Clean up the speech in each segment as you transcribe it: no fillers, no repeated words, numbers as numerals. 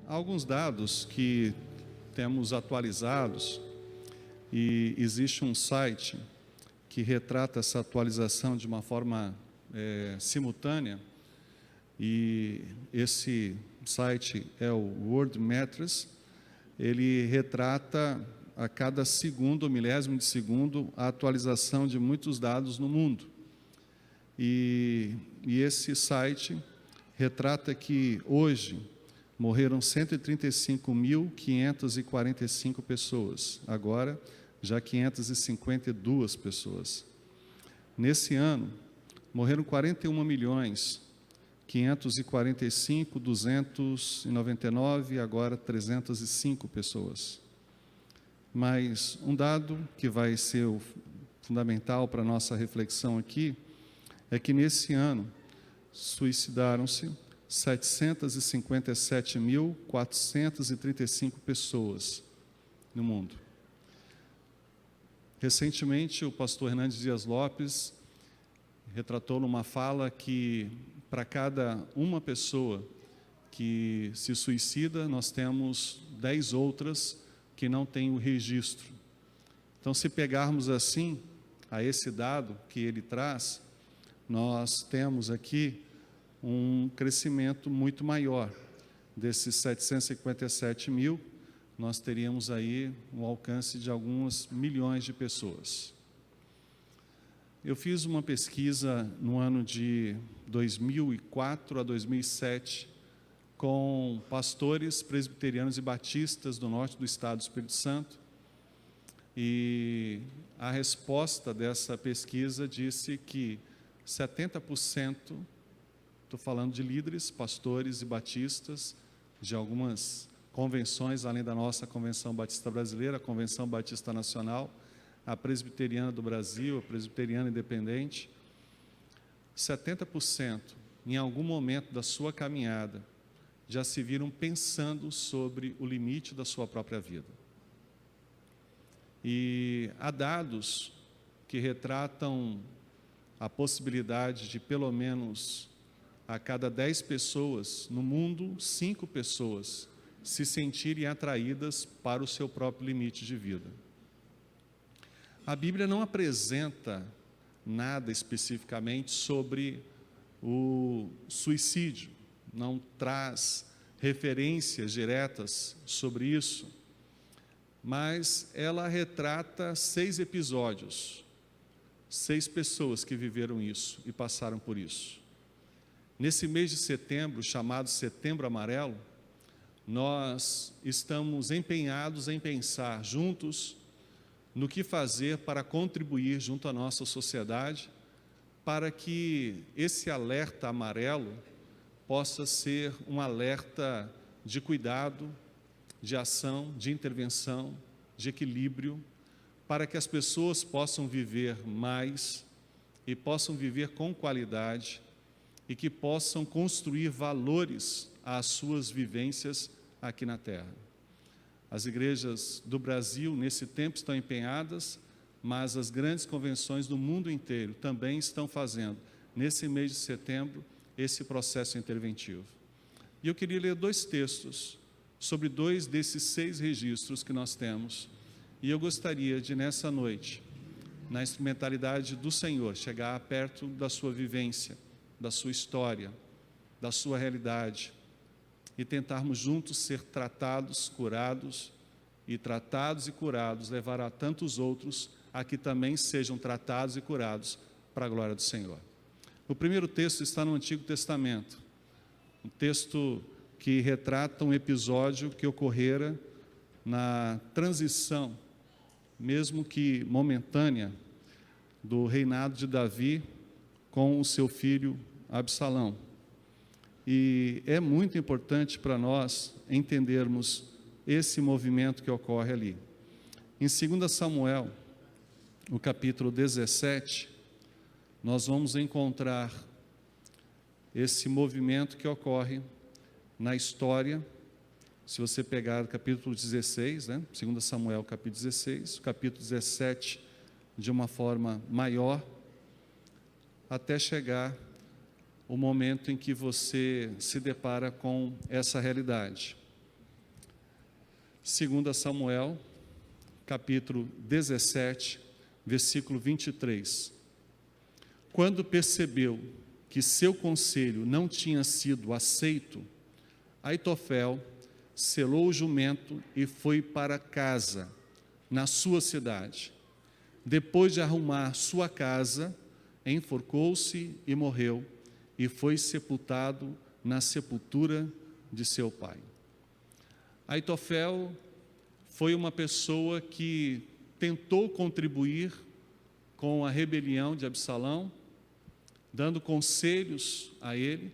alguns dados que temos atualizados e existe um site que retrata essa atualização de uma forma simultânea, e esse site é o World Matters. Ele retrata a cada segundo, milésimo de segundo, a atualização de muitos dados no mundo. E esse site retrata que hoje morreram 135.545 pessoas, agora já 552 pessoas. Nesse ano, morreram 41.545.299, agora 305 pessoas. Mas um dado que vai ser fundamental para a nossa reflexão aqui é que nesse ano suicidaram-se 757.435 pessoas no mundo. Recentemente, o pastor Hernandes Dias Lopes retratou numa fala que para cada uma pessoa que se suicida, nós temos 10 outras que não têm o registro. Então, se pegarmos assim, a esse dado que ele traz, nós temos aqui um crescimento muito maior. Desses 757 mil, nós teríamos aí um alcance de alguns milhões de pessoas. Eu fiz uma pesquisa no ano de 2004 a 2007 com pastores presbiterianos e batistas do norte do estado do Espírito Santo, e a resposta dessa pesquisa disse que 70%, estou falando de líderes, pastores e batistas, de algumas convenções, além da nossa Convenção Batista Brasileira, a Convenção Batista Nacional, a Presbiteriana do Brasil, a Presbiteriana Independente, 70%, em algum momento da sua caminhada, já se viram pensando sobre o limite da sua própria vida. E há dados que retratam a possibilidade de, pelo menos, a cada 10 pessoas no mundo, 5 pessoas se sentirem atraídas para o seu próprio limite de vida. A Bíblia não apresenta nada especificamente sobre o suicídio, não traz referências diretas sobre isso, mas ela retrata 6 episódios, 6 pessoas que viveram isso e passaram por isso. Nesse mês de setembro, chamado Setembro Amarelo, nós estamos empenhados em pensar juntos no que fazer para contribuir junto à nossa sociedade, para que esse alerta amarelo possa ser um alerta de cuidado, de ação, de intervenção, de equilíbrio, para que as pessoas possam viver mais e possam viver com qualidade e que possam construir valores às suas vivências aqui na Terra. As igrejas do Brasil, nesse tempo, estão empenhadas, mas as grandes convenções do mundo inteiro também estão fazendo, nesse mês de setembro, esse processo interventivo. E eu queria ler 2 textos sobre 2 desses 6 registros que nós temos. E eu gostaria de, nessa noite, na instrumentalidade do Senhor, chegar perto da sua vivência, da sua história, da sua realidade, e tentarmos juntos ser tratados, curados, e tratados e curados, levar a tantos outros a que também sejam tratados e curados para a glória do Senhor. O primeiro texto está no Antigo Testamento, um texto que retrata um episódio que ocorrera na transição, mesmo que momentânea, do reinado de Davi com o seu filho Absalão. E é muito importante para nós entendermos esse movimento que ocorre ali. Em 2 Samuel, no capítulo 17, nós vamos encontrar esse movimento que ocorre na história. Se você pegar o capítulo 16, 2 Samuel, capítulo 16, o capítulo 17, de uma forma maior, até chegar o momento em que você se depara com essa realidade. 2 Samuel, capítulo 17, versículo 23. Quando percebeu que seu conselho não tinha sido aceito, Aitofel selou o jumento e foi para casa, na sua cidade. Depois de arrumar sua casa, enforcou-se e morreu, e foi sepultado na sepultura de seu pai. Aitofel foi uma pessoa que tentou contribuir com a rebelião de Absalão, dando conselhos a ele,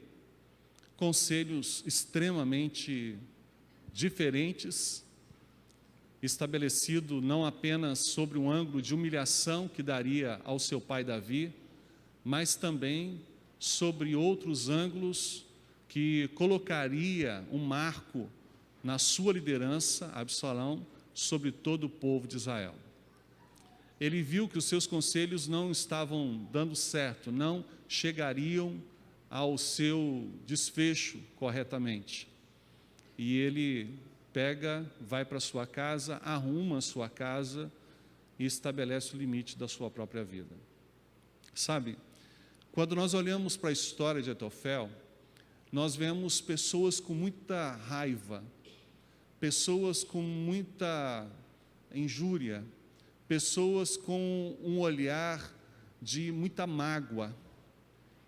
conselhos extremamente diferentes, estabelecido não apenas sobre um ângulo de humilhação que daria ao seu pai Davi, mas também sobre outros ângulos que colocaria um marco na sua liderança, Absalão, sobre todo o povo de Israel. Ele viu que os seus conselhos não estavam dando certo, não chegariam ao seu desfecho corretamente. E ele vai para sua casa, arruma a sua casa e estabelece o limite da sua própria vida. Sabe, quando nós olhamos para a história de Aitofel, nós vemos pessoas com muita raiva, pessoas com muita injúria, pessoas com um olhar de muita mágoa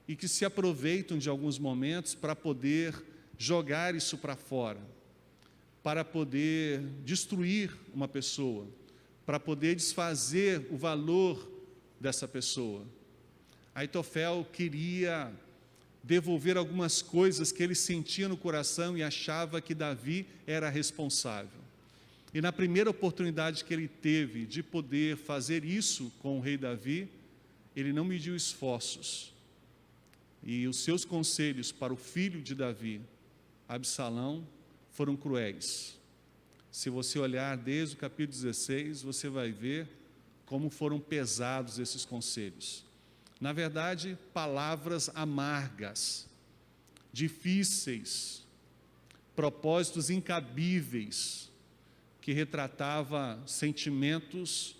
e que se aproveitam de alguns momentos para poder jogar isso para fora, para poder destruir uma pessoa, para poder desfazer o valor dessa pessoa. Aitofel queria devolver algumas coisas que ele sentia no coração e achava que Davi era responsável. E na primeira oportunidade que ele teve de poder fazer isso com o rei Davi, ele não mediu esforços. E os seus conselhos para o filho de Davi, Absalão, foram cruéis. Se você olhar desde o capítulo 16, você vai ver como foram pesados esses conselhos. Na verdade, palavras amargas, difíceis, propósitos incabíveis, que retratava sentimentos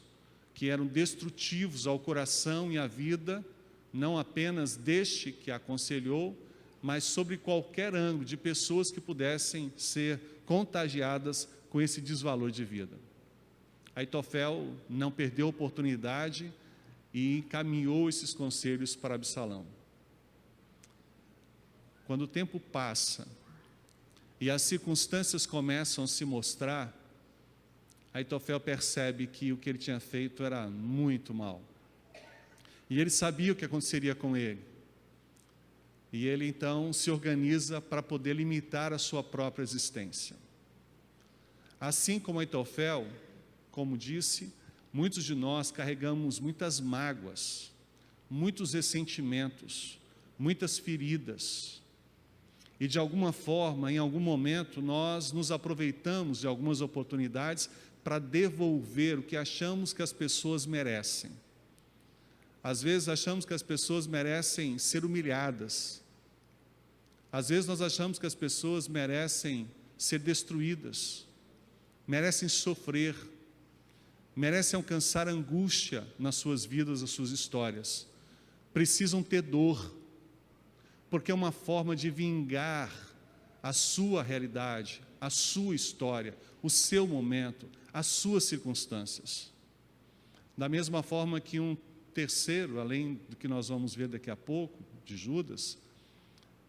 que eram destrutivos ao coração e à vida, não apenas deste que aconselhou, mas sobre qualquer ângulo de pessoas que pudessem ser contagiadas com esse desvalor de vida. Aitofel não perdeu a oportunidade e encaminhou esses conselhos para Absalão. Quando o tempo passa e as circunstâncias começam a se mostrar, Aitofel percebe que o que ele tinha feito era muito mal. E ele sabia o que aconteceria com ele. E ele então se organiza para poder limitar a sua própria existência. Assim como Aitofel, como disse, muitos de nós carregamos muitas mágoas, muitos ressentimentos, muitas feridas. E de alguma forma, em algum momento, nós nos aproveitamos de algumas oportunidades para devolver o que achamos que as pessoas merecem. Às vezes achamos que as pessoas merecem ser humilhadas. Às vezes nós achamos que as pessoas merecem ser destruídas, merecem sofrer, merecem alcançar angústia nas suas vidas, nas suas histórias. Precisam ter dor, porque é uma forma de vingar a sua realidade, a sua história, o seu momento, as suas circunstâncias. Da mesma forma que um terceiro, além do que nós vamos ver daqui a pouco, de Judas,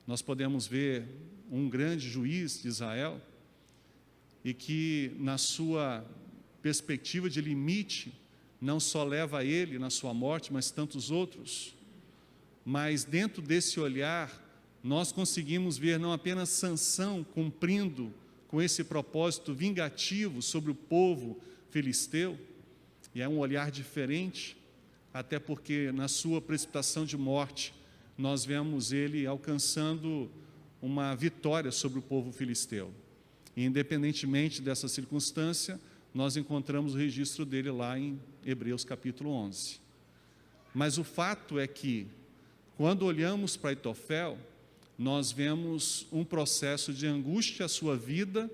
nós podemos ver um grande juiz de Israel, e que na sua perspectiva de limite, não só leva a ele na sua morte, mas tantos outros. Mas dentro desse olhar, nós conseguimos ver não apenas Sansão cumprindo com esse propósito vingativo sobre o povo filisteu, e é um olhar diferente, até porque na sua precipitação de morte, nós vemos ele alcançando uma vitória sobre o povo filisteu. E independentemente dessa circunstância, nós encontramos o registro dele lá em Hebreus capítulo 11. Mas o fato é que, quando olhamos para Aitofel, nós vemos um processo de angústia à sua vida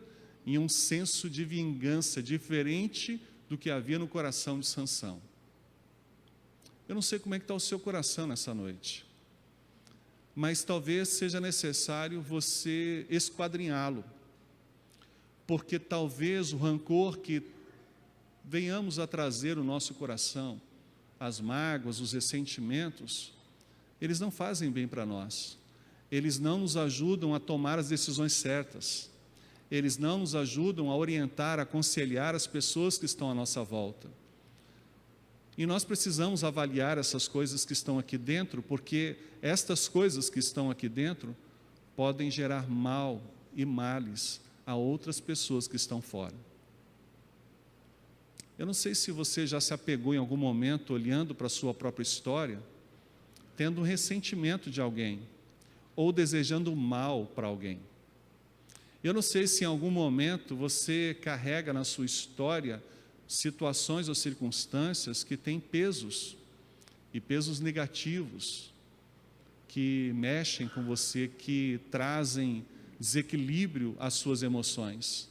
em um senso de vingança diferente do que havia no coração de Sansão. Eu não sei como é que está o seu coração nessa noite, mas talvez seja necessário você esquadrinhá-lo, porque talvez o rancor que venhamos a trazer no nosso coração, as mágoas, os ressentimentos, eles não fazem bem para nós, eles não nos ajudam a tomar as decisões certas, eles não nos ajudam a orientar, a aconselhar as pessoas que estão à nossa volta. E nós precisamos avaliar essas coisas que estão aqui dentro, porque estas coisas que estão aqui dentro podem gerar mal e males a outras pessoas que estão fora. Eu não sei se você já se apegou em algum momento, olhando para a sua própria história, tendo um ressentimento de alguém, ou desejando mal para alguém. Eu não sei se em algum momento você carrega na sua história situações ou circunstâncias que têm pesos, e pesos negativos, que mexem com você, que trazem desequilíbrio às suas emoções.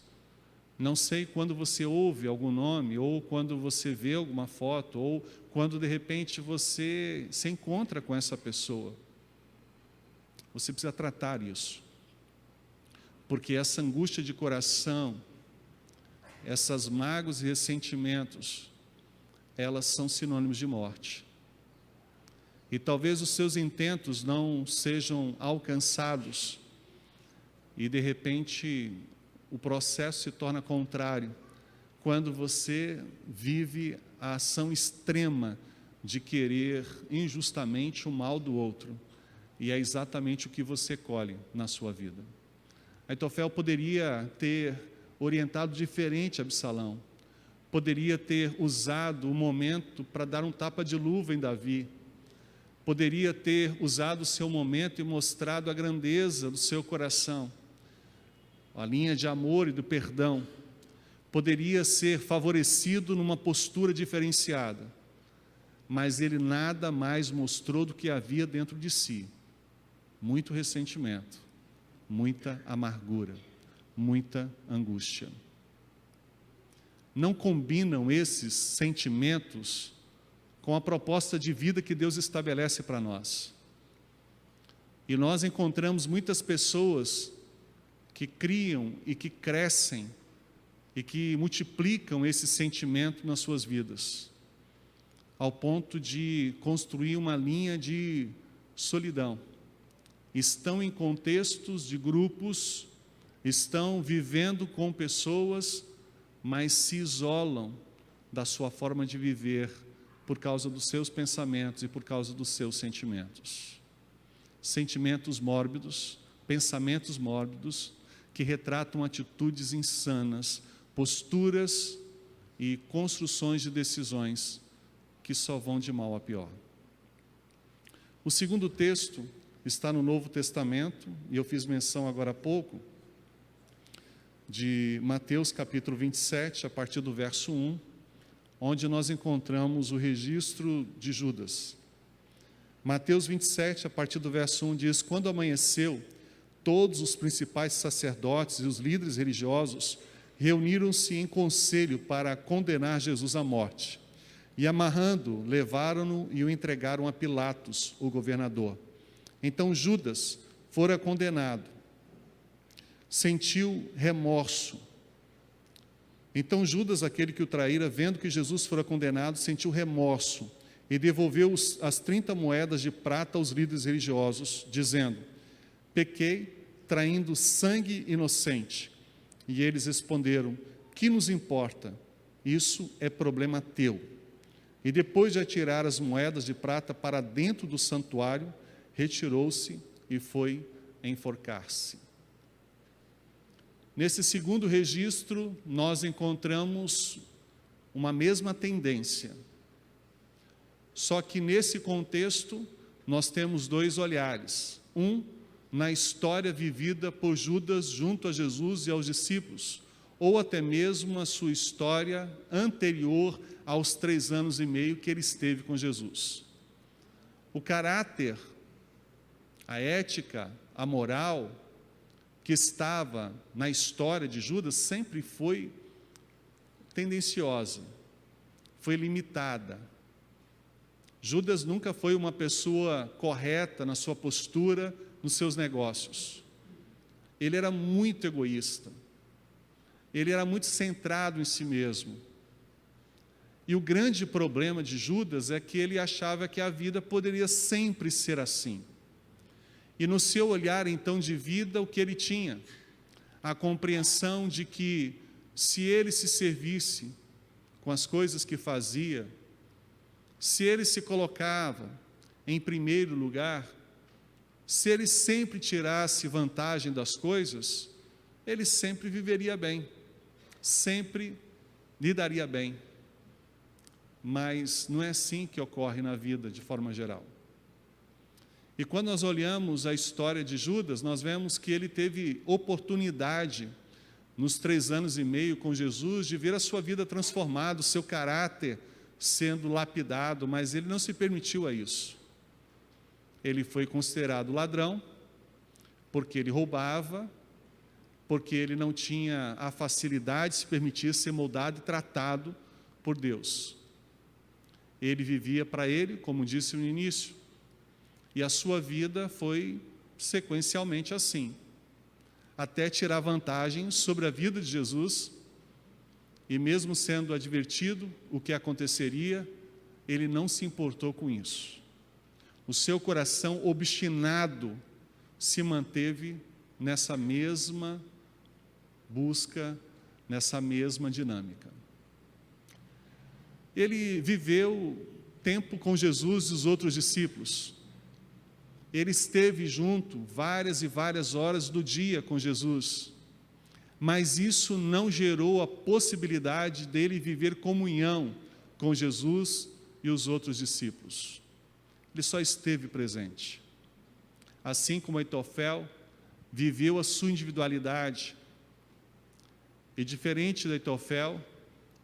Não sei quando você ouve algum nome, ou quando você vê alguma foto, ou quando de repente você se encontra com essa pessoa. Você precisa tratar isso, porque essa angústia de coração, essas mágoas e ressentimentos, elas são sinônimos de morte. E talvez os seus intentos não sejam alcançados, e de repente o processo se torna contrário, quando você vive a ação extrema de querer injustamente o mal do outro, e é exatamente o que você colhe na sua vida. Aitofel poderia ter orientado diferente Absalão, poderia ter usado o momento para dar um tapa de luva em Davi, poderia ter usado o seu momento e mostrado a grandeza do seu coração, a linha de amor e do perdão, poderia ser favorecido numa postura diferenciada, mas ele nada mais mostrou do que havia dentro de si: muito ressentimento, muita amargura, muita angústia. Não combinam esses sentimentos com a proposta de vida que Deus estabelece para nós. E nós encontramos muitas pessoas que criam e que crescem e que multiplicam esse sentimento nas suas vidas, ao ponto de construir uma linha de solidão. Estão em contextos de grupos, estão vivendo com pessoas, mas se isolam da sua forma de viver por causa dos seus pensamentos e por causa dos seus sentimentos. Sentimentos mórbidos, pensamentos mórbidos, que retratam atitudes insanas, posturas e construções de decisões que só vão de mal a pior. O segundo texto está no Novo Testamento, e eu fiz menção agora há pouco, de Mateus capítulo 27, a partir do verso 1, onde nós encontramos o registro de Judas. Mateus 27, a partir do verso 1, diz: quando amanheceu, todos os principais sacerdotes e os líderes religiosos reuniram-se em conselho para condenar Jesus à morte, e amarrando, levaram-no e o entregaram a Pilatos, o governador. Então Judas fora condenado, sentiu remorso. Então Judas, aquele que o traíra, vendo que Jesus fora condenado, sentiu remorso e devolveu as 30 moedas de prata aos líderes religiosos, dizendo: pequei traindo sangue inocente. E eles responderam: que nos importa? Isso é problema teu. E depois de atirar as moedas de prata para dentro do santuário, retirou-se e foi enforcar-se. Nesse segundo registro, nós encontramos uma mesma tendência. Só que nesse contexto, nós temos dois olhares. Um, na história vivida por Judas junto a Jesus e aos discípulos, ou até mesmo a sua história anterior aos 3 anos e meio que ele esteve com Jesus. O caráter, a ética, a moral que estava na história de Judas sempre foi tendenciosa, foi limitada. Judas nunca foi uma pessoa correta na sua postura, nos seus negócios. Ele era muito egoísta. Ele era muito centrado em si mesmo. E o grande problema de Judas é que ele achava que a vida poderia sempre ser assim. E no seu olhar, então, de vida, o que ele tinha? A compreensão de que, se ele se servisse com as coisas que fazia, se ele se colocava em primeiro lugar, se ele sempre tirasse vantagem das coisas, ele sempre viveria bem, sempre lidaria bem. Mas não é assim que ocorre na vida, de forma geral. E quando nós olhamos a história de Judas, nós vemos que ele teve oportunidade, nos 3 anos e meio com Jesus, de ver a sua vida transformada, o seu caráter sendo lapidado, mas ele não se permitiu a isso. Ele foi considerado ladrão, porque ele roubava, porque ele não tinha a facilidade de se permitir ser moldado e tratado por Deus. Ele vivia para ele, como disse no início, e a sua vida foi sequencialmente assim, até tirar vantagem sobre a vida de Jesus, e mesmo sendo advertido o que aconteceria, ele não se importou com isso. O seu coração obstinado se manteve nessa mesma busca, nessa mesma dinâmica. Ele viveu tempo com Jesus e os outros discípulos. Ele esteve junto várias e várias horas do dia com Jesus, mas isso não gerou a possibilidade dele viver comunhão com Jesus e os outros discípulos. Ele só esteve presente. Assim como Aitofel viveu a sua individualidade, e diferente de Aitofel,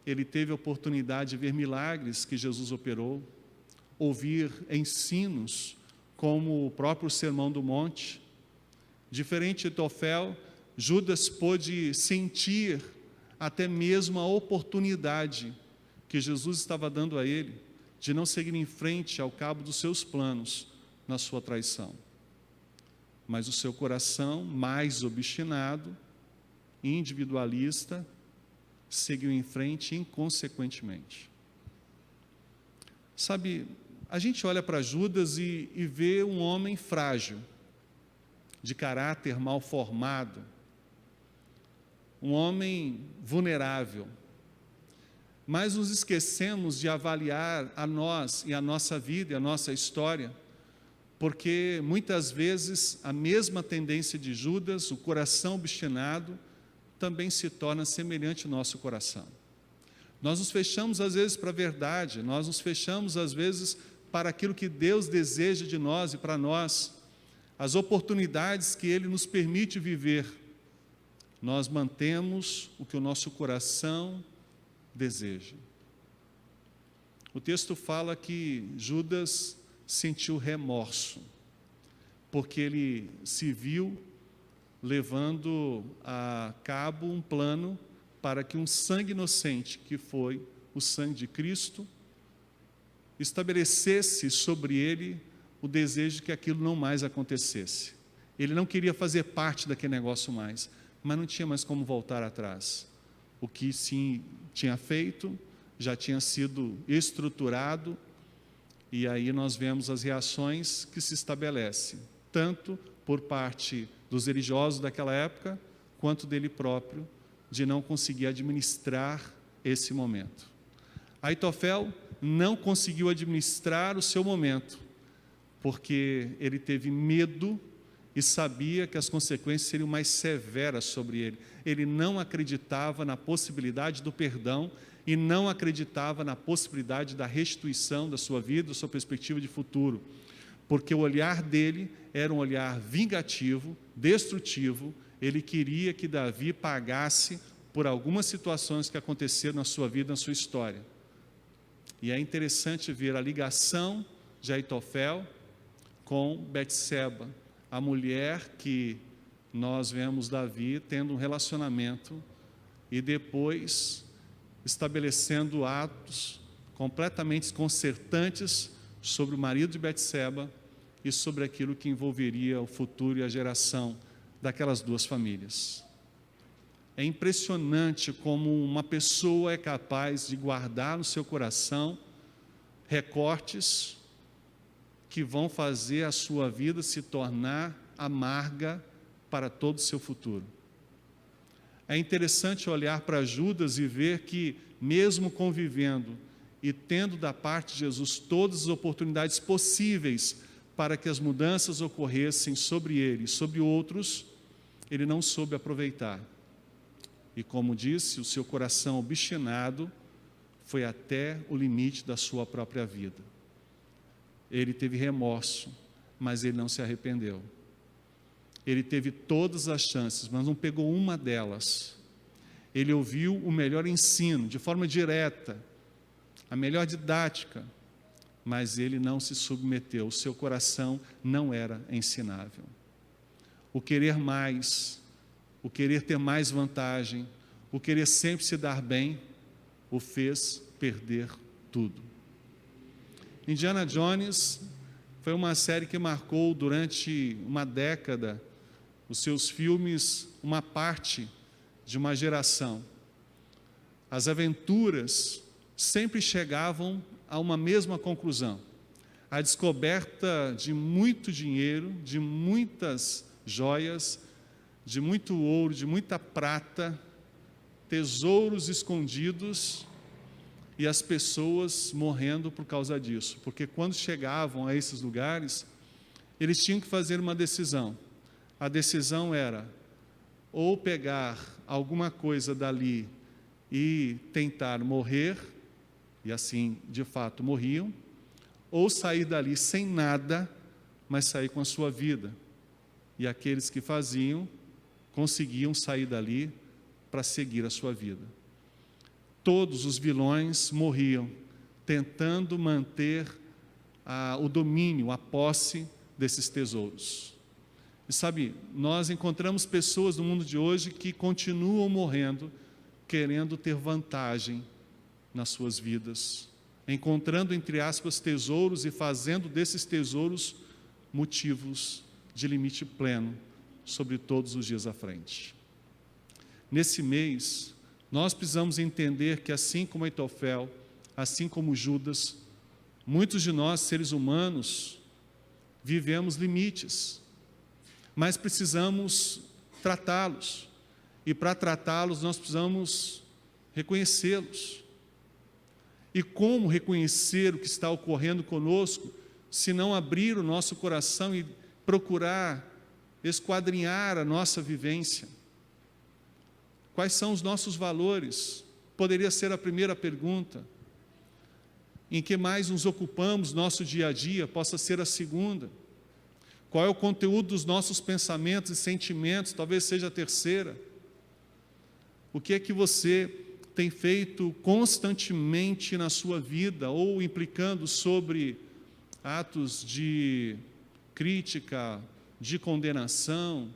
ele teve a oportunidade de ver milagres que Jesus operou, ouvir ensinos, como o próprio Sermão do Monte. Diferente de Aitofel, Judas pôde sentir até mesmo a oportunidade que Jesus estava dando a ele, de não seguir em frente ao cabo dos seus planos na sua traição. Mas o seu coração, mais obstinado, individualista, seguiu em frente inconsequentemente. Sabe, a gente olha para Judas e vê um homem frágil, de caráter mal formado, um homem vulnerável, mas nos esquecemos de avaliar a nós e a nossa vida e a nossa história, porque muitas vezes a mesma tendência de Judas, o coração obstinado, também se torna semelhante ao nosso coração. Nós nos fechamos às vezes para a verdade, nós nos fechamos às vezes para aquilo que Deus deseja de nós e para nós, as oportunidades que Ele nos permite viver. Nós mantemos o que o nosso coração deseja. O texto fala que Judas sentiu remorso, porque ele se viu levando a cabo um plano para que um sangue inocente, que foi o sangue de Cristo, estabelecesse sobre ele o desejo de que aquilo não mais acontecesse. Ele não queria fazer parte daquele negócio mais, mas não tinha mais como voltar atrás. O que sim tinha feito já tinha sido estruturado, e aí nós vemos as reações que se estabelecem, tanto por parte dos religiosos daquela época, quanto dele próprio, de não conseguir administrar esse momento. Aitofel não conseguiu administrar o seu momento, porque ele teve medo e sabia que as consequências seriam mais severas sobre ele. Ele não acreditava na possibilidade do perdão e não acreditava na possibilidade da restituição da sua vida, da sua perspectiva de futuro, porque o olhar dele era um olhar vingativo, destrutivo. Ele queria que Davi pagasse por algumas situações que aconteceram na sua vida, na sua história. E é interessante ver a ligação de Aitofel com Betseba, a mulher que nós vemos Davi tendo um relacionamento e depois estabelecendo atos completamente desconcertantes sobre o marido de Betseba e sobre aquilo que envolveria o futuro e a geração daquelas duas famílias. É impressionante como uma pessoa é capaz de guardar no seu coração recortes que vão fazer a sua vida se tornar amarga para todo o seu futuro. É interessante olhar para Judas e ver que, mesmo convivendo e tendo da parte de Jesus todas as oportunidades possíveis para que as mudanças ocorressem sobre ele e sobre outros, ele não soube aproveitar. E como disse, o seu coração obstinado foi até o limite da sua própria vida. Ele teve remorso, mas ele não se arrependeu. Ele teve todas as chances, mas não pegou uma delas. Ele ouviu o melhor ensino, de forma direta, a melhor didática, mas ele não se submeteu, o seu coração não era ensinável. O querer mais, o querer ter mais vantagem, o querer sempre se dar bem, o fez perder tudo. Indiana Jones foi uma série que marcou durante uma década os seus filmes, uma parte de uma geração. As aventuras sempre chegavam a uma mesma conclusão: a descoberta de muito dinheiro, de muitas joias, de muito ouro, de muita prata, tesouros escondidos, e as pessoas morrendo por causa disso, porque quando chegavam a esses lugares, eles tinham que fazer uma decisão. A decisão era ou pegar alguma coisa dali e tentar morrer, e assim de fato morriam, ou sair dali sem nada, mas sair com a sua vida. E aqueles que faziam, conseguiam sair dali para seguir a sua vida. Todos os vilões morriam, tentando manter o domínio, a posse desses tesouros. E sabe, nós encontramos pessoas no mundo de hoje que continuam morrendo, querendo ter vantagem nas suas vidas, encontrando, entre aspas, tesouros e fazendo desses tesouros motivos de limite pleno sobre todos os dias à frente. Nesse mês, nós precisamos entender que, assim como Aitofel, assim como Judas, muitos de nós, seres humanos, vivemos limites, mas precisamos tratá-los, e para tratá-los nós precisamos reconhecê-los. E como reconhecer o que está ocorrendo conosco, se não abrir o nosso coração e procurar esquadrinhar a nossa vivência? Quais são os nossos valores? Poderia ser a primeira pergunta. Em que mais nos ocupamos nosso dia a dia? Possa ser a segunda. Qual é o conteúdo dos nossos pensamentos e sentimentos? Talvez seja a terceira. O que é que você tem feito constantemente na sua vida, ou implicando sobre atos de crítica, de condenação,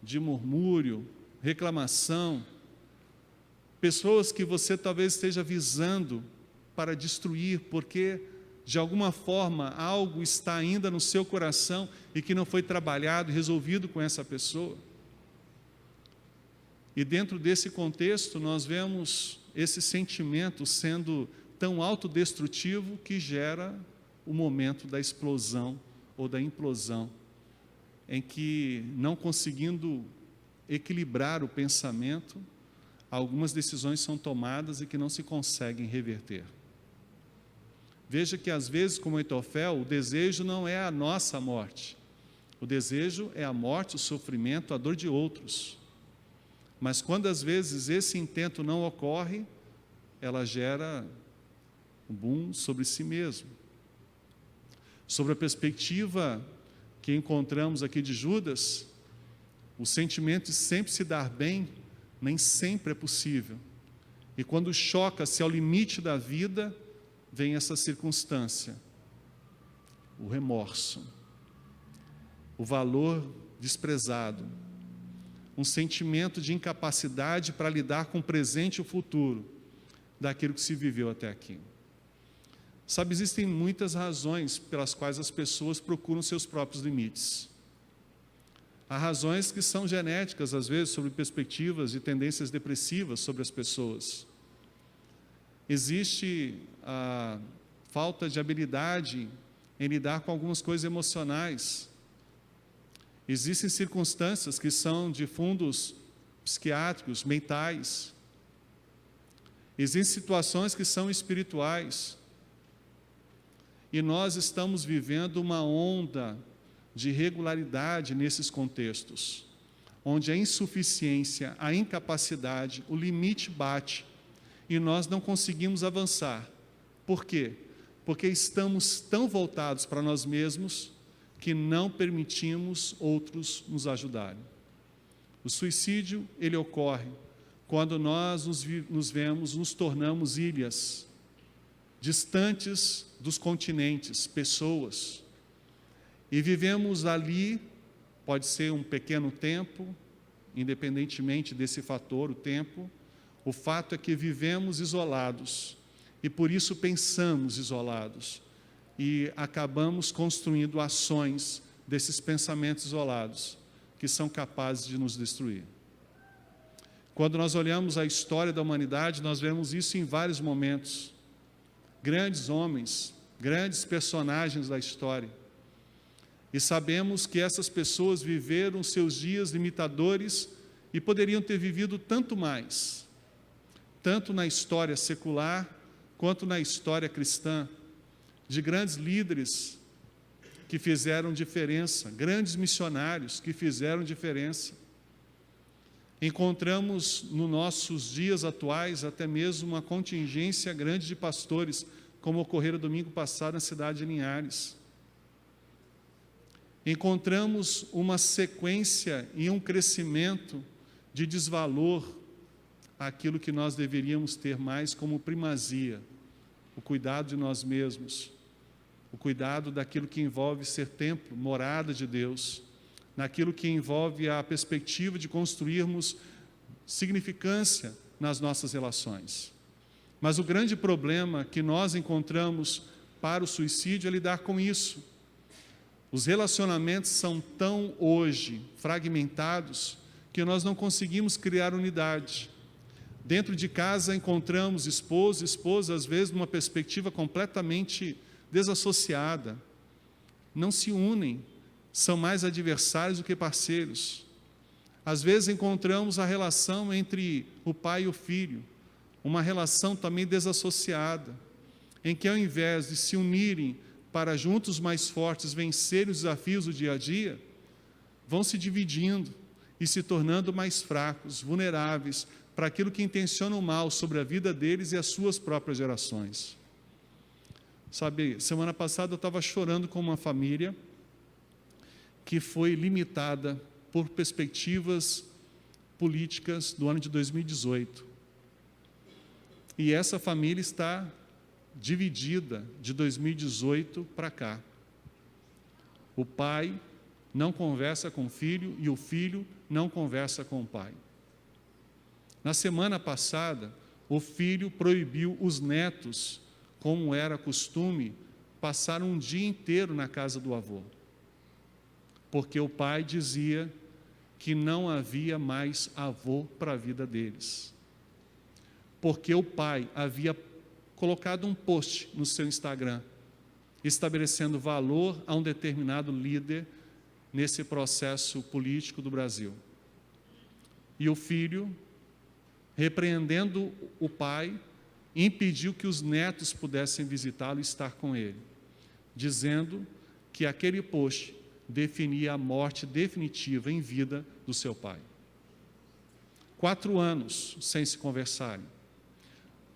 de murmúrio, reclamação, pessoas que você talvez esteja visando para destruir, porque de alguma forma algo está ainda no seu coração e que não foi trabalhado e resolvido com essa pessoa. E dentro desse contexto nós vemos esse sentimento sendo tão autodestrutivo que gera o momento da explosão ou da implosão, em que, não conseguindo equilibrar o pensamento, algumas decisões são tomadas e que não se conseguem reverter. Veja que às vezes, como Aitofel, o desejo não é a nossa morte. O desejo é a morte, o sofrimento, a dor de outros. Mas quando às vezes esse intento não ocorre, ela gera um boom sobre si mesmo. Sobre a perspectiva que encontramos aqui de Judas, o sentimento de sempre se dar bem nem sempre é possível. E quando choca-se ao limite da vida, vem essa circunstância, o remorso, o valor desprezado, um sentimento de incapacidade para lidar com o presente e o futuro daquilo que se viveu até aqui. Sabe, existem muitas razões pelas quais as pessoas procuram seus próprios limites. Há razões que são genéticas, às vezes, sobre perspectivas e tendências depressivas sobre as pessoas. Existe a falta de habilidade em lidar com algumas coisas emocionais. Existem circunstâncias que são de fundos psiquiátricos, mentais. Existem situações que são espirituais. E nós estamos vivendo uma onda de irregularidade nesses contextos, onde a insuficiência, a incapacidade, o limite bate e nós não conseguimos avançar. Por quê? Porque estamos tão voltados para nós mesmos que não permitimos outros nos ajudarem. O suicídio, ele ocorre quando nós nos tornamos ilhas, distantes dos continentes, pessoas, e vivemos ali, pode ser um pequeno tempo, independentemente desse fator, o tempo, o fato é que vivemos isolados, e por isso pensamos isolados, e acabamos construindo ações desses pensamentos isolados, que são capazes de nos destruir. Quando nós olhamos a história da humanidade, nós vemos isso em vários momentos. Grandes homens, grandes personagens da história. E sabemos que essas pessoas viveram seus dias limitadores e poderiam ter vivido tanto mais, tanto na história secular, quanto na história cristã, de grandes líderes que fizeram diferença, grandes missionários que fizeram diferença. Encontramos nos nossos dias atuais até mesmo uma contingência grande de pastores, como ocorreu domingo passado na cidade de Linhares. Encontramos uma sequência e um crescimento de desvalor àquilo que nós deveríamos ter mais como primazia, o cuidado de nós mesmos, o cuidado daquilo que envolve ser templo, morada de Deus, naquilo que envolve a perspectiva de construirmos significância nas nossas relações. Mas o grande problema que nós encontramos para o suicídio é lidar com isso. Os relacionamentos são tão hoje fragmentados que nós não conseguimos criar unidade. Dentro de casa encontramos esposo e esposa, às vezes, numa perspectiva completamente desassociada. Não se unem, são mais adversários do que parceiros. Às vezes encontramos a relação entre o pai e o filho, uma relação também desassociada, em que ao invés de se unirem para juntos mais fortes vencerem os desafios do dia a dia, vão se dividindo e se tornando mais fracos, vulneráveis para aquilo que intenciona o mal sobre a vida deles e as suas próprias gerações. Sabe, semana passada eu estava chorando com uma família que foi limitada por perspectivas políticas do ano de 2018. E essa família está dividida de 2018 para cá. O pai não conversa com o filho e o filho não conversa com o pai. Na semana passada, o filho proibiu os netos, como era costume, passar um dia inteiro na casa do avô, porque o pai dizia que não havia mais avô para a vida deles, porque o pai havia colocado um post no seu Instagram, estabelecendo valor a um determinado líder nesse processo político do Brasil. E o filho, repreendendo o pai, impediu que os netos pudessem visitá-lo e estar com ele, dizendo que aquele post definia a morte definitiva em vida do seu pai. 4 anos sem se conversarem,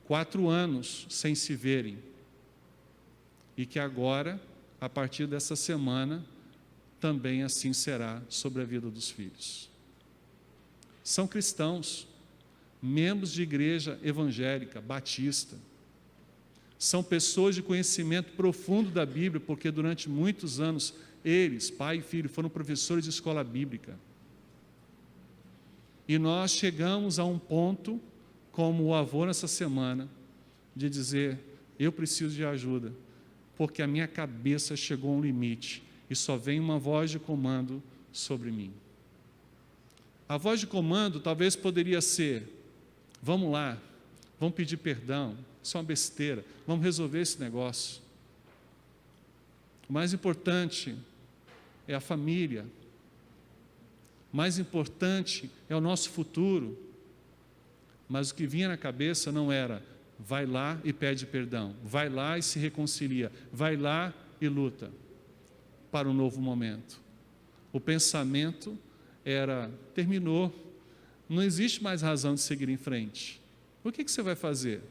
4 anos sem se verem, e que agora, a partir dessa semana, também assim será sobre a vida dos filhos. São cristãos, membros de igreja evangélica, batista, são pessoas de conhecimento profundo da Bíblia, porque durante muitos anos eles, pai e filho, foram professores de escola bíblica. E nós chegamos a um ponto, como o avô nessa semana, de dizer, eu preciso de ajuda, porque a minha cabeça chegou a um limite e só vem uma voz de comando sobre mim. A voz de comando talvez poderia ser, vamos lá, vamos pedir perdão, isso é uma besteira, vamos resolver esse negócio. O mais importante é a família, o mais importante é o nosso futuro. Mas o que vinha na cabeça não era, vai lá e pede perdão, vai lá e se reconcilia, vai lá e luta para um novo momento. O pensamento era, terminou, não existe mais razão de seguir em frente. O que você vai fazer?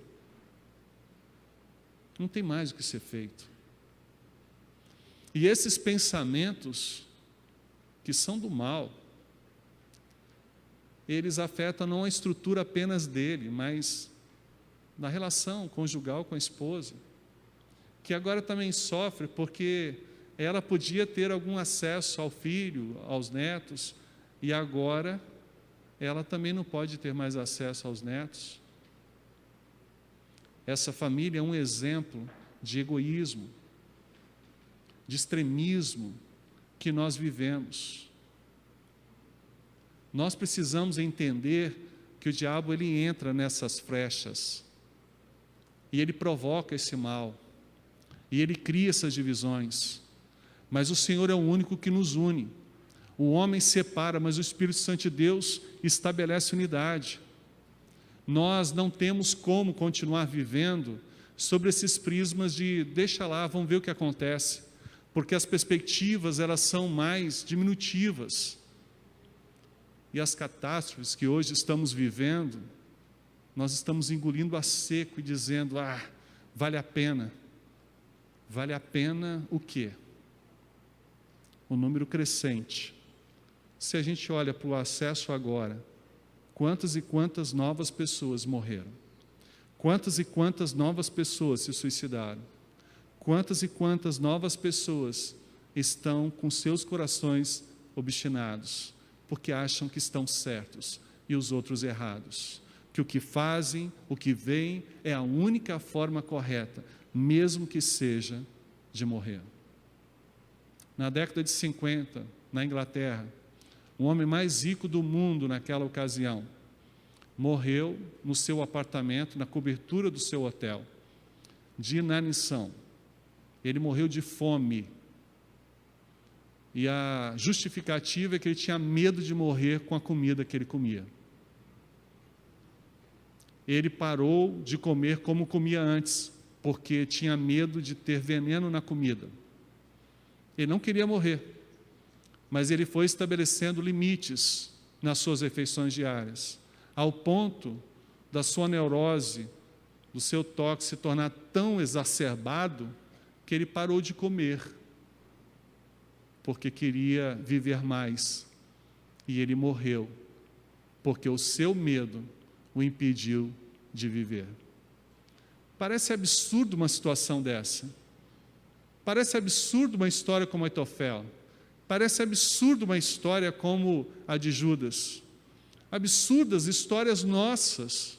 Não tem mais o que ser feito. E esses pensamentos, que são do mal, eles afetam não a estrutura apenas dele, mas na relação conjugal com a esposa, que agora também sofre porque ela podia ter algum acesso ao filho, aos netos, e agora ela também não pode ter mais acesso aos netos. Essa família é um exemplo de egoísmo, de extremismo que nós vivemos. Nós precisamos entender que o diabo ele entra nessas frechas e ele provoca esse mal e ele cria essas divisões, mas o Senhor é o único que nos une. O homem separa, mas o Espírito Santo de Deus estabelece unidade. Nós não temos como continuar vivendo sobre esses prismas de deixa lá, vamos ver o que acontece, porque as perspectivas elas são mais diminutivas. E as catástrofes que hoje estamos vivendo, nós estamos engolindo a seco e dizendo, vale a pena. Vale a pena o quê? O número crescente. Se a gente olha para o acesso agora, quantas e quantas novas pessoas morreram? Quantas e quantas novas pessoas se suicidaram? Quantas e quantas novas pessoas estão com seus corações obstinados? Porque acham que estão certos e os outros errados. Que o que fazem, o que veem, é a única forma correta, mesmo que seja de morrer. Na década de 50, na Inglaterra, o homem mais rico do mundo naquela ocasião, morreu no seu apartamento, na cobertura do seu hotel, de inanição. Ele morreu de fome. E a justificativa é que ele tinha medo de morrer com a comida que ele comia. Ele parou de comer como comia antes, porque tinha medo de ter veneno na comida. Ele não queria morrer, mas ele foi estabelecendo limites nas suas refeições diárias, ao ponto da sua neurose, do seu toque se tornar tão exacerbado, que ele parou de comer, porque queria viver mais, e ele morreu, porque o seu medo o impediu de viver. Parece absurdo uma situação dessa, parece absurdo uma história como Aitofel, parece absurdo uma história como a de Judas, absurdas histórias nossas,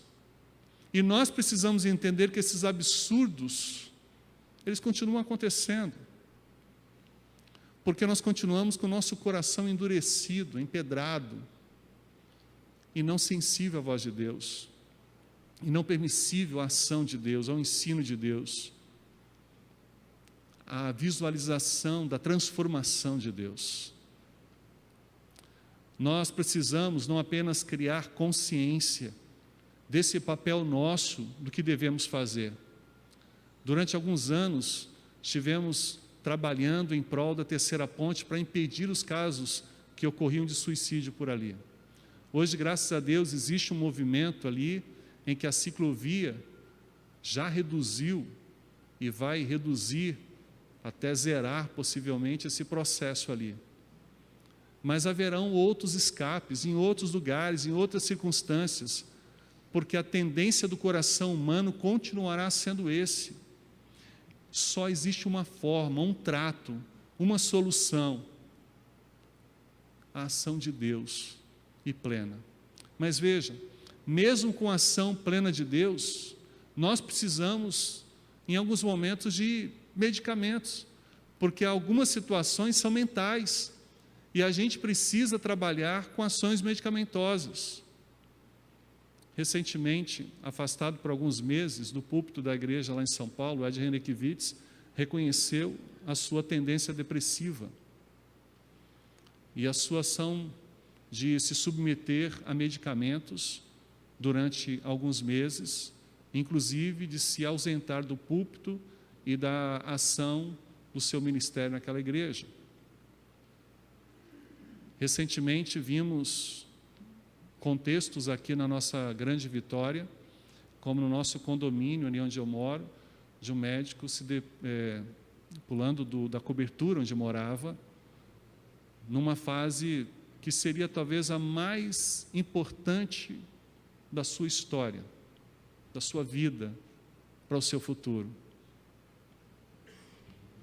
e nós precisamos entender que esses absurdos, eles continuam acontecendo, porque nós continuamos com o nosso coração endurecido, empedrado, e não sensível à voz de Deus, e não permissível à ação de Deus, ao ensino de Deus, à visualização da transformação de Deus. Nós precisamos não apenas criar consciência desse papel nosso, do que devemos fazer. Durante alguns anos, estivemos trabalhando em prol da terceira ponte para impedir os casos que ocorriam de suicídio por ali. Hoje, graças a Deus, existe um movimento ali em que a ciclovia já reduziu e vai reduzir até zerar possivelmente esse processo ali. Mas haverão outros escapes em outros lugares, em outras circunstâncias, porque a tendência do coração humano continuará sendo esse. Só existe uma forma, um trato, uma solução: a ação de Deus e plena. Mas veja, mesmo com a ação plena de Deus, nós precisamos, em alguns momentos, de medicamentos, porque algumas situações são mentais, e a gente precisa trabalhar com ações medicamentosas. Recentemente, afastado por alguns meses do púlpito da igreja lá em São Paulo, Ed Renekiewicz reconheceu a sua tendência depressiva e a sua ação de se submeter a medicamentos durante alguns meses, inclusive de se ausentar do púlpito e da ação do seu ministério naquela igreja. Recentemente vimos contextos aqui na nossa Grande Vitória, como no nosso condomínio, ali onde eu moro, de um médico pulando da cobertura onde morava, numa fase que seria talvez a mais importante da sua história, da sua vida, para o seu futuro.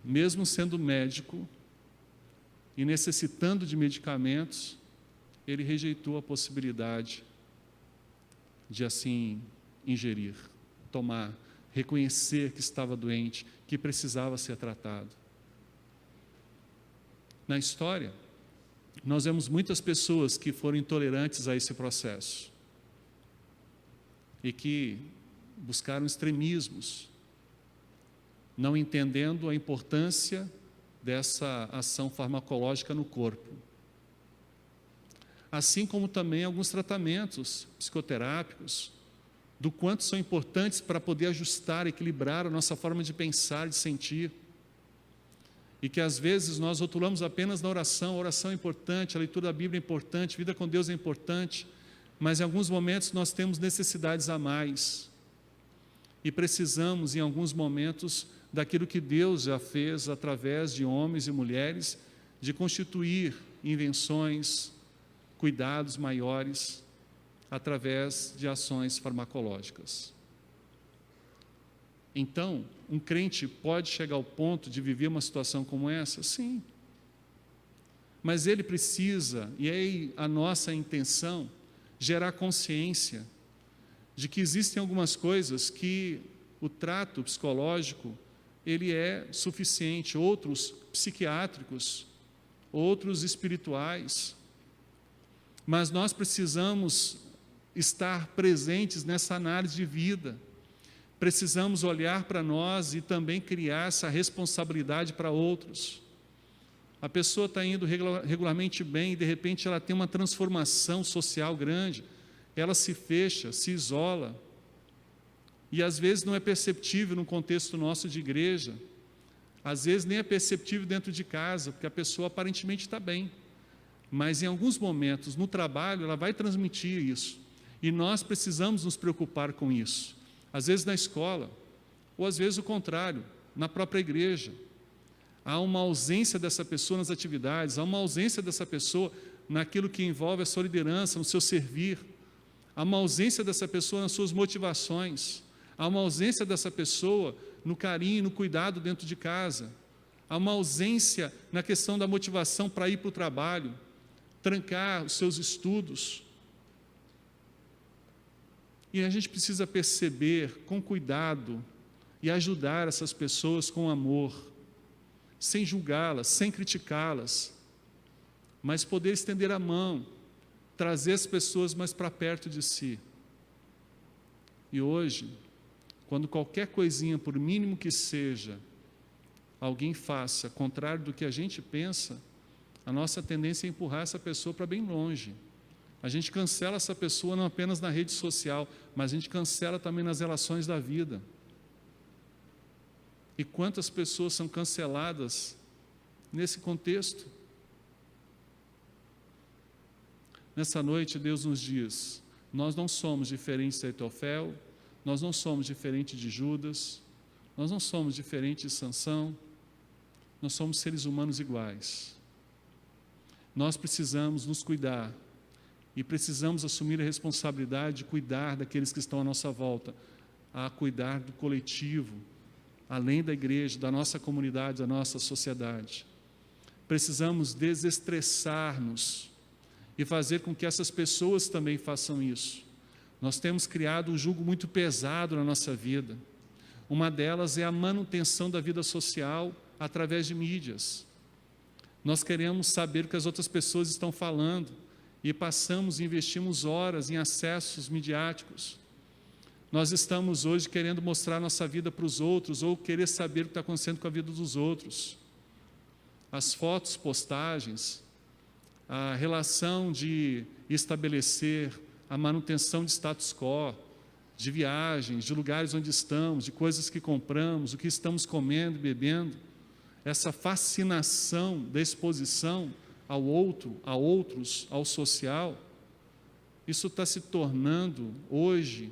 Mesmo sendo médico e necessitando de medicamentos, ele rejeitou a possibilidade de assim ingerir, tomar, reconhecer que estava doente, que precisava ser tratado. Na história, nós vemos muitas pessoas que foram intolerantes a esse processo e que buscaram extremismos, não entendendo a importância dessa ação farmacológica no corpo. Assim como também alguns tratamentos psicoterápicos, do quanto são importantes para poder ajustar, equilibrar a nossa forma de pensar, de sentir. E que às vezes nós rotulamos apenas na oração, a oração é importante, a leitura da Bíblia é importante, a vida com Deus é importante, mas em alguns momentos nós temos necessidades a mais. E precisamos, em alguns momentos, daquilo que Deus já fez através de homens e mulheres, de constituir invenções, cuidados maiores, através de ações farmacológicas. Então, um crente pode chegar ao ponto de viver uma situação como essa? Sim. Mas ele precisa, e é a nossa intenção, gerar consciência de que existem algumas coisas que o trato psicológico, ele é suficiente, outros psiquiátricos, outros espirituais. Mas nós precisamos estar presentes nessa análise de vida. Precisamos olhar para nós e também criar essa responsabilidade para outros. A pessoa está indo regularmente bem e de repente ela tem uma transformação social grande, ela se fecha, se isola, e às vezes não é perceptível no contexto nosso de igreja, às vezes nem é perceptível dentro de casa, porque a pessoa aparentemente está bem, mas em alguns momentos no trabalho ela vai transmitir isso, e nós precisamos nos preocupar com isso, às vezes na escola, ou às vezes o contrário, na própria igreja. Há uma ausência dessa pessoa nas atividades, há uma ausência dessa pessoa naquilo que envolve a sua liderança, no seu servir, há uma ausência dessa pessoa nas suas motivações, há uma ausência dessa pessoa no carinho, no cuidado dentro de casa, há uma ausência na questão da motivação para ir para o trabalho, trancar os seus estudos. E a gente precisa perceber com cuidado e ajudar essas pessoas com amor, sem julgá-las, sem criticá-las, mas poder estender a mão, trazer as pessoas mais para perto de si. E hoje, quando qualquer coisinha, por mínimo que seja, alguém faça contrário do que a gente pensa, a nossa tendência é empurrar essa pessoa para bem longe. A gente cancela essa pessoa não apenas na rede social, mas a gente cancela também nas relações da vida. E quantas pessoas são canceladas nesse contexto? Nessa noite, Deus nos diz, nós não somos diferentes de Aitofel, nós não somos diferentes de Judas, nós não somos diferentes de Sansão, nós somos seres humanos iguais. Nós precisamos nos cuidar e precisamos assumir a responsabilidade de cuidar daqueles que estão à nossa volta, a cuidar do coletivo, além da igreja, da nossa comunidade, da nossa sociedade. Precisamos desestressar-nos e fazer com que essas pessoas também façam isso. Nós temos criado um jugo muito pesado na nossa vida. Uma delas é a manutenção da vida social através de mídias. Nós queremos saber o que as outras pessoas estão falando e passamos e investimos horas em acessos midiáticos. Nós estamos hoje querendo mostrar nossa vida para os outros ou querer saber o que está acontecendo com a vida dos outros. As fotos, postagens, a relação de estabelecer a manutenção de status quo, de viagens, de lugares onde estamos, de coisas que compramos, o que estamos comendo e bebendo, essa fascinação da exposição ao outro, a outros, ao social, isso está se tornando hoje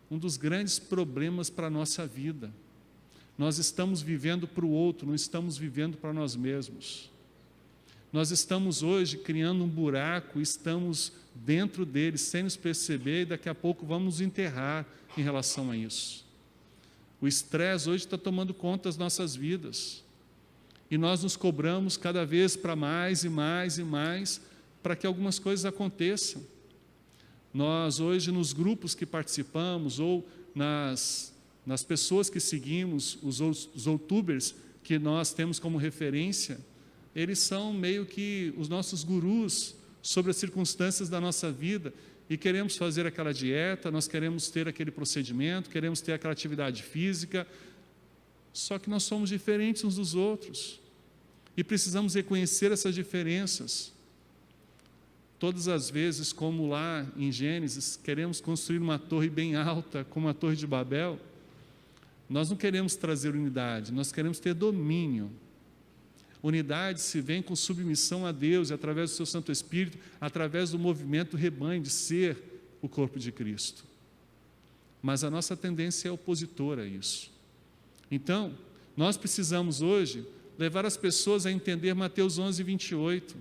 um dos grandes problemas para a nossa vida. Nós estamos vivendo para o outro, não estamos vivendo para nós mesmos. Nós estamos hoje criando um buraco, estamos dentro dele, sem nos perceber, e daqui a pouco vamos nos enterrar em relação a isso. O estresse hoje está tomando conta das nossas vidas. E nós nos cobramos cada vez para mais e mais e mais, para que algumas coisas aconteçam. Nós hoje, nos grupos que participamos, ou nas pessoas que seguimos, os youtubers que nós temos como referência, eles são meio que os nossos gurus sobre as circunstâncias da nossa vida, e queremos fazer aquela dieta, nós queremos ter aquele procedimento, queremos ter aquela atividade física, só que nós somos diferentes uns dos outros, e precisamos reconhecer essas diferenças. Todas as vezes, como lá em Gênesis, queremos construir uma torre bem alta, como a Torre de Babel, nós não queremos trazer unidade, nós queremos ter domínio. Unidade se vem com submissão a Deus, e através do seu Santo Espírito, através do movimento do rebanho, de ser o corpo de Cristo. Mas a nossa tendência é opositora a isso. Então, nós precisamos hoje levar as pessoas a entender Mateus 11, 28.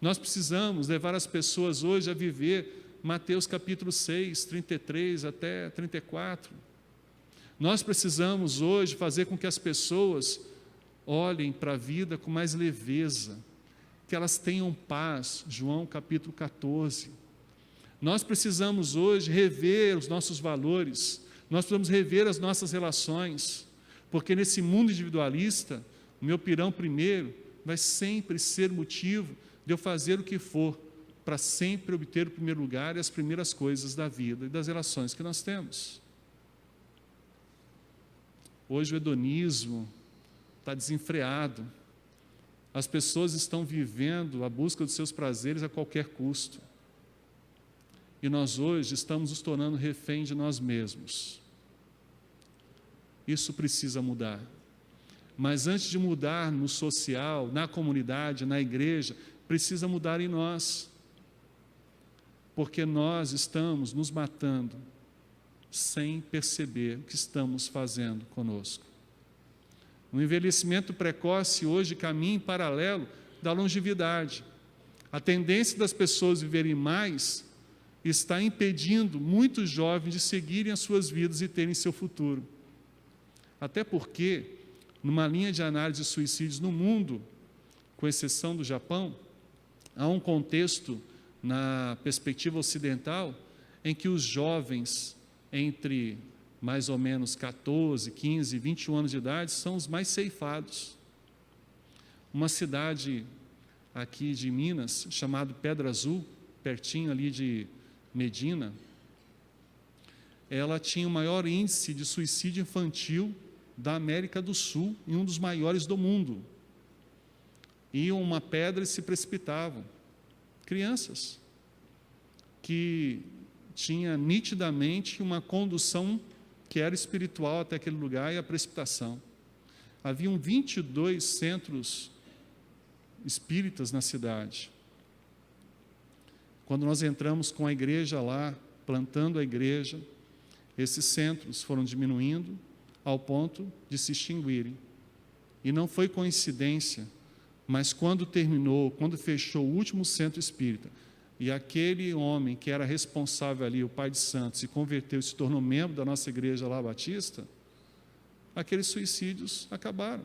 Nós precisamos levar as pessoas hoje a viver Mateus capítulo 6, 33 até 34. Nós precisamos hoje fazer com que as pessoas olhem para a vida com mais leveza, que elas tenham paz, João capítulo 14. Nós precisamos hoje rever os nossos valores, nós precisamos rever as nossas relações, porque nesse mundo individualista, o meu pirão primeiro vai sempre ser motivo de eu fazer o que for, para sempre obter o primeiro lugar e as primeiras coisas da vida e das relações que nós temos. Hoje o hedonismo está desenfreado, as pessoas estão vivendo a busca dos seus prazeres a qualquer custo, e nós hoje estamos nos tornando refém de nós mesmos. Isso precisa mudar, mas antes de mudar no social, na comunidade, na igreja, precisa mudar em nós, porque nós estamos nos matando sem perceber o que estamos fazendo conosco. O envelhecimento precoce hoje caminha em paralelo da longevidade. A tendência das pessoas viverem mais está impedindo muitos jovens de seguirem as suas vidas e terem seu futuro. Até porque, numa linha de análise de suicídios no mundo, com exceção do Japão, há um contexto na perspectiva ocidental em que os jovens entre mais ou menos 14, 15, 21 anos de idade, são os mais ceifados. Uma cidade aqui de Minas, chamada Pedra Azul, pertinho ali de Medina, ela tinha o maior índice de suicídio infantil da América do Sul, e um dos maiores do mundo. Iam uma pedra e se precipitavam. Crianças que tinha nitidamente uma condução que era espiritual até aquele lugar, e a precipitação. Haviam 22 centros espíritas na cidade. Quando nós entramos com a igreja lá, plantando a igreja, esses centros foram diminuindo ao ponto de se extinguirem. E não foi coincidência, mas quando terminou, quando fechou o último centro espírita, e aquele homem que era responsável ali, o pai de santos, se converteu e se tornou membro da nossa igreja lá, Batista, aqueles suicídios acabaram.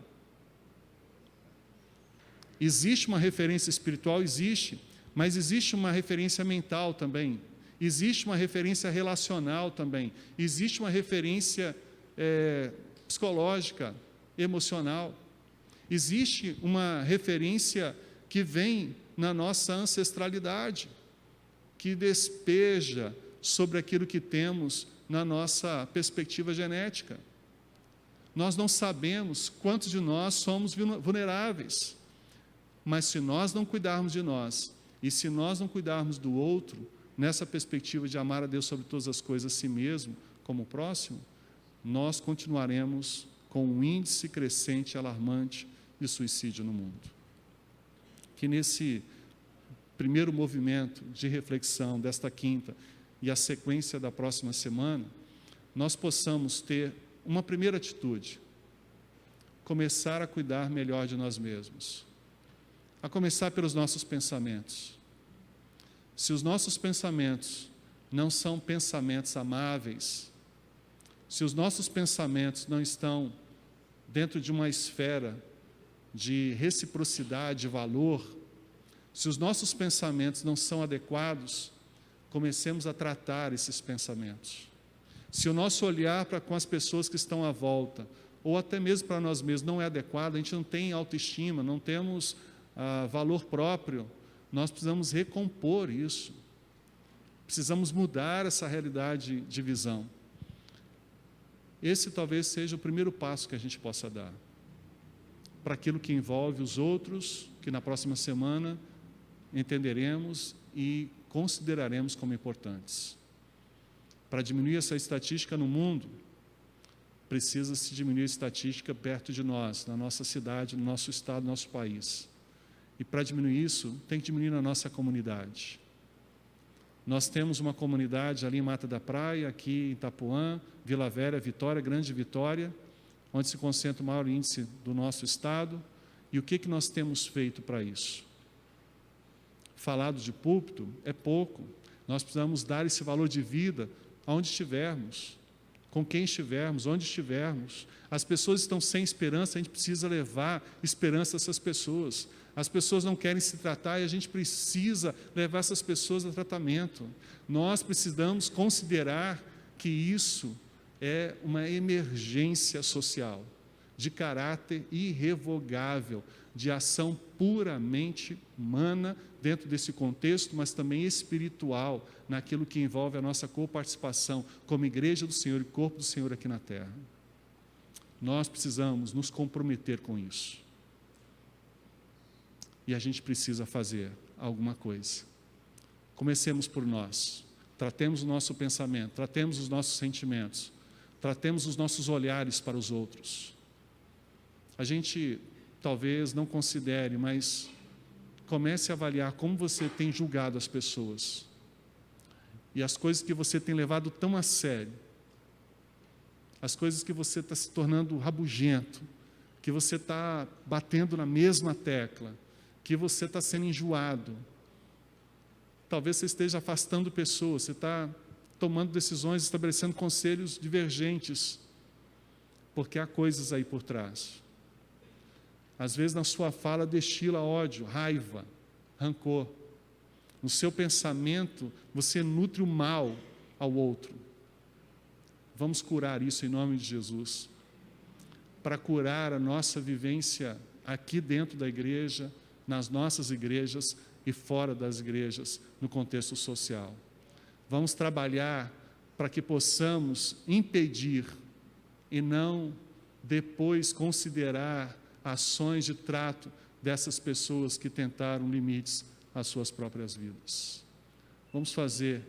Existe uma referência espiritual? Existe, mas existe uma referência mental também, existe uma referência relacional também, existe uma referência psicológica, emocional, existe uma referência que vem na nossa ancestralidade, que despeja sobre aquilo que temos na nossa perspectiva genética. Nós não sabemos quantos de nós somos vulneráveis, mas se nós não cuidarmos de nós, e se nós não cuidarmos do outro, nessa perspectiva de amar a Deus sobre todas as coisas, a si mesmo, como o próximo, nós continuaremos com um índice crescente e alarmante de suicídio no mundo. Que nesse primeiro movimento de reflexão desta quinta e a sequência da próxima semana, nós possamos ter uma primeira atitude: começar a cuidar melhor de nós mesmos, a começar pelos nossos pensamentos. Se os nossos pensamentos não são pensamentos amáveis, se os nossos pensamentos não estão dentro de uma esfera de reciprocidade, valor, se os nossos pensamentos não são adequados, comecemos a tratar esses pensamentos. Se o nosso olhar para com as pessoas que estão à volta, ou até mesmo para nós mesmos, não é adequado, a gente não tem autoestima, não temos valor próprio, nós precisamos recompor isso, precisamos mudar essa realidade de visão. Esse talvez seja o primeiro passo que a gente possa dar para aquilo que envolve os outros, que na próxima semana entenderemos e consideraremos como importantes. Para diminuir essa estatística no mundo, precisa-se diminuir a estatística perto de nós, na nossa cidade, no nosso estado, no nosso país. E para diminuir isso, tem que diminuir na nossa comunidade. Nós temos uma comunidade ali em Mata da Praia, aqui em Itapuã, Vila Velha, Vitória, Grande Vitória, onde se concentra o maior índice do nosso estado. E o que nós temos feito para isso? Falado de púlpito é pouco. Nós precisamos dar esse valor de vida aonde estivermos, com quem estivermos, onde estivermos. As pessoas estão sem esperança, a gente precisa levar esperança a essas pessoas. As pessoas não querem se tratar e a gente precisa levar essas pessoas a tratamento. Nós precisamos considerar que isso é uma emergência social, de caráter irrevogável, de ação puramente humana dentro desse contexto, mas também espiritual, naquilo que envolve a nossa coparticipação como Igreja do Senhor e Corpo do Senhor aqui na Terra. Nós precisamos nos comprometer com isso. E a gente precisa fazer alguma coisa. Comecemos por nós. Tratemos o nosso pensamento, tratemos os nossos sentimentos, tratemos os nossos olhares para os outros. A gente talvez não considere, mas comece a avaliar como você tem julgado as pessoas e as coisas que você tem levado tão a sério, as coisas que você está se tornando rabugento, que você está batendo na mesma tecla, que você está sendo enjoado. Talvez você esteja afastando pessoas, você está tomando decisões, estabelecendo conselhos divergentes, porque há coisas aí por trás. Às vezes na sua fala destila ódio, raiva, rancor. No seu pensamento você nutre o mal ao outro. Vamos curar isso em nome de Jesus. Para curar a nossa vivência aqui dentro da igreja, nas nossas igrejas e fora das igrejas, no contexto social. Vamos trabalhar para que possamos impedir e não depois considerar ações de trato dessas pessoas que tentaram limites às suas próprias vidas. Vamos fazer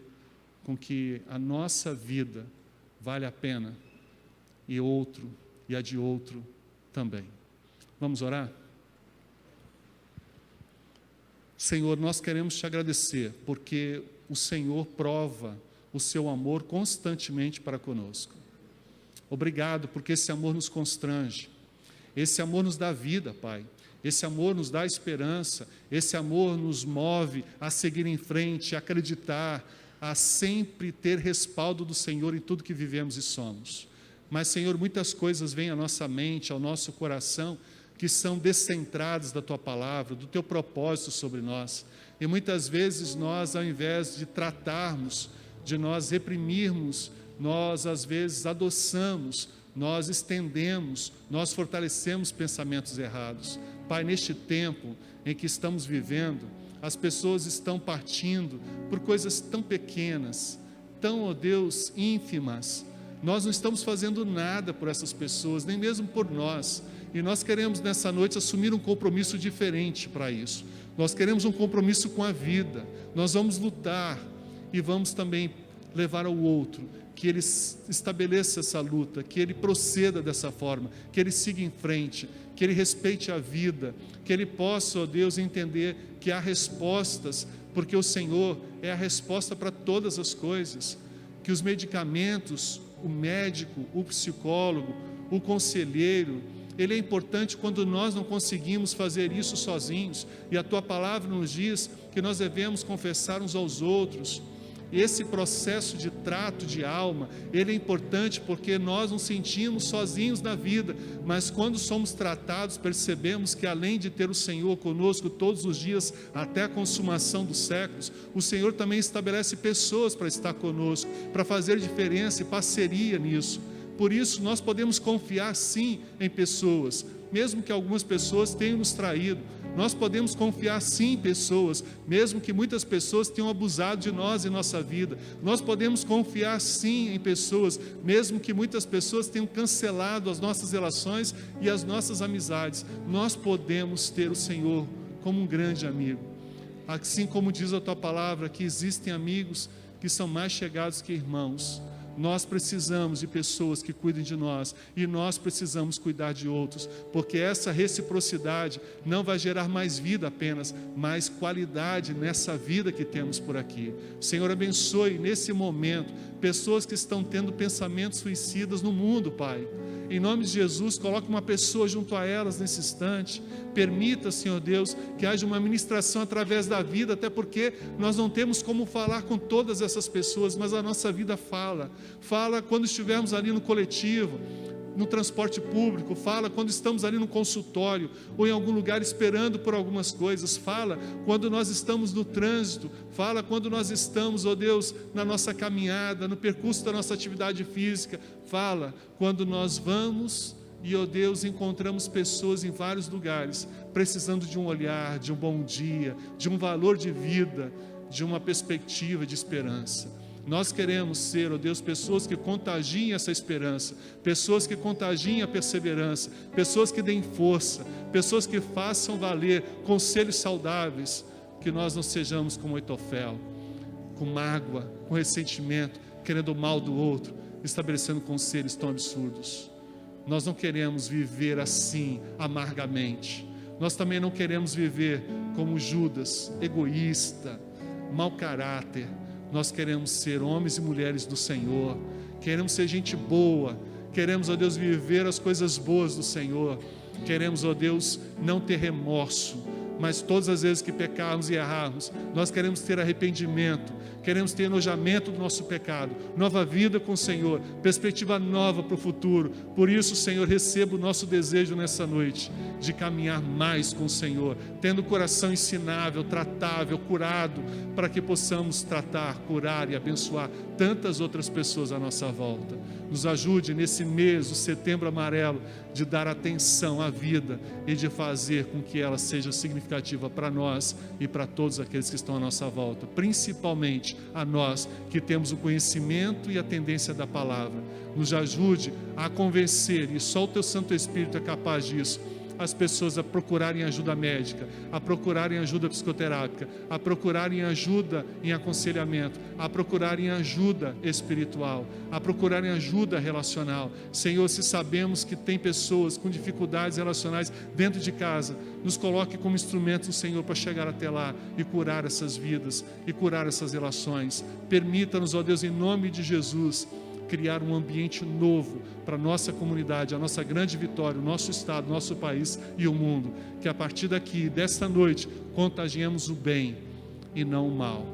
com que a nossa vida valha a pena e a de outro também. Vamos orar? Senhor, nós queremos te agradecer, porque o Senhor prova o seu amor constantemente para conosco. Obrigado, porque esse amor nos constrange, esse amor nos dá vida, Pai, esse amor nos dá esperança, esse amor nos move a seguir em frente, a acreditar, a sempre ter respaldo do Senhor em tudo que vivemos e somos. Mas, Senhor, muitas coisas vêm à nossa mente, ao nosso coração, que são descentradas da Tua Palavra, do Teu propósito sobre nós. E muitas vezes nós, ao invés de tratarmos, de nós reprimirmos, nós às vezes adoçamos, nós estendemos, nós fortalecemos pensamentos errados. Pai, neste tempo em que estamos vivendo, as pessoas estão partindo por coisas tão pequenas, tão, ó Deus, ínfimas. Nós não estamos fazendo nada por essas pessoas, nem mesmo por nós. E nós queremos nessa noite assumir um compromisso diferente para isso. Nós queremos um compromisso com a vida. Nós vamos lutar e vamos também levar ao outro, que ele estabeleça essa luta, que ele proceda dessa forma, que ele siga em frente, que ele respeite a vida, que ele possa, ó Deus, entender que há respostas, porque o Senhor é a resposta para todas as coisas, que os medicamentos, o médico, o psicólogo, o conselheiro, ele é importante quando nós não conseguimos fazer isso sozinhos, e a Tua palavra nos diz que nós devemos confessar uns aos outros. Esse processo de trato de alma, ele é importante porque nós nos sentimos sozinhos na vida, mas quando somos tratados, percebemos que além de ter o Senhor conosco todos os dias, até a consumação dos séculos, o Senhor também estabelece pessoas para estar conosco, para fazer diferença e parceria nisso. Por isso nós podemos confiar sim em pessoas, mesmo que algumas pessoas tenham nos traído. Nós podemos confiar sim em pessoas, mesmo que muitas pessoas tenham abusado de nós em nossa vida. Nós podemos confiar sim em pessoas, mesmo que muitas pessoas tenham cancelado as nossas relações e as nossas amizades. Nós podemos ter o Senhor como um grande amigo. Assim como diz a Tua palavra, que existem amigos que são mais chegados que irmãos. Nós precisamos de pessoas que cuidem de nós e nós precisamos cuidar de outros, porque essa reciprocidade não vai gerar mais vida apenas, mais qualidade nessa vida que temos por aqui. O Senhor abençoe nesse momento pessoas que estão tendo pensamentos suicidas no mundo, Pai. Em nome de Jesus, coloque uma pessoa junto a elas nesse instante. Permita, Senhor Deus, que haja uma ministração através da vida, até porque nós não temos como falar com todas essas pessoas, mas a nossa vida fala. Fala quando estivermos ali no coletivo, no transporte público, fala quando estamos ali no consultório ou em algum lugar esperando por algumas coisas, fala quando nós estamos no trânsito, fala quando nós estamos, ó Deus, na nossa caminhada, no percurso da nossa atividade física, fala quando nós vamos e, ó Deus, encontramos pessoas em vários lugares, precisando de um olhar, de um bom dia, de um valor de vida, de uma perspectiva de esperança. Nós queremos ser, ó Deus, pessoas que contagiem essa esperança, pessoas que contagiem a perseverança, pessoas que deem força, pessoas que façam valer conselhos saudáveis, que nós não sejamos como Aitofel, com mágoa, com ressentimento, querendo o mal do outro, estabelecendo conselhos tão absurdos. Nós não queremos viver assim, amargamente. Nós também não queremos viver como Judas, egoísta, mau caráter. Nós queremos ser homens e mulheres do Senhor, queremos ser gente boa, queremos, ó Deus, viver as coisas boas do Senhor, queremos, ó Deus, não ter remorso, mas todas as vezes que pecarmos e errarmos, nós queremos ter arrependimento, queremos ter enojamento do nosso pecado, nova vida com o Senhor, perspectiva nova para o futuro. Por isso, Senhor, receba o nosso desejo nessa noite, de caminhar mais com o Senhor, tendo o coração ensinável, tratável, curado, para que possamos tratar, curar e abençoar tantas outras pessoas à nossa volta. Nos ajude nesse mês, o Setembro Amarelo, de dar atenção à vida e de fazer com que ela seja significativa para nós e para todos aqueles que estão à nossa volta, principalmente a nós que temos o conhecimento e a tendência da palavra. Nos ajude a convencer, e só o Teu Santo Espírito é capaz disso, as pessoas a procurarem ajuda médica, a procurarem ajuda psicoterápica, a procurarem ajuda em aconselhamento, a procurarem ajuda espiritual, a procurarem ajuda relacional. Senhor, se sabemos que tem pessoas com dificuldades relacionais dentro de casa, nos coloque como instrumento do Senhor para chegar até lá e curar essas vidas e curar essas relações. Permita-nos, ó Deus, em nome de Jesus, criar um ambiente novo para a nossa comunidade, a nossa grande vitória, o nosso estado, o nosso país e o mundo. Que a partir daqui, desta noite, contagiemos o bem e não o mal.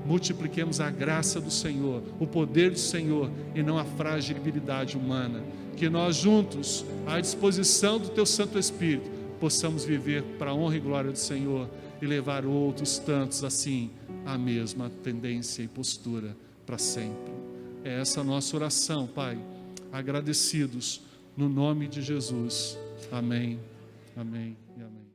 Multipliquemos a graça do Senhor, o poder do Senhor e não a fragilidade humana. Que nós juntos, à disposição do Teu Santo Espírito, possamos viver para a honra e glória do Senhor e levar outros tantos assim à mesma tendência e postura para sempre. É essa a nossa oração, Pai, agradecidos no nome de Jesus. Amém, amém e amém.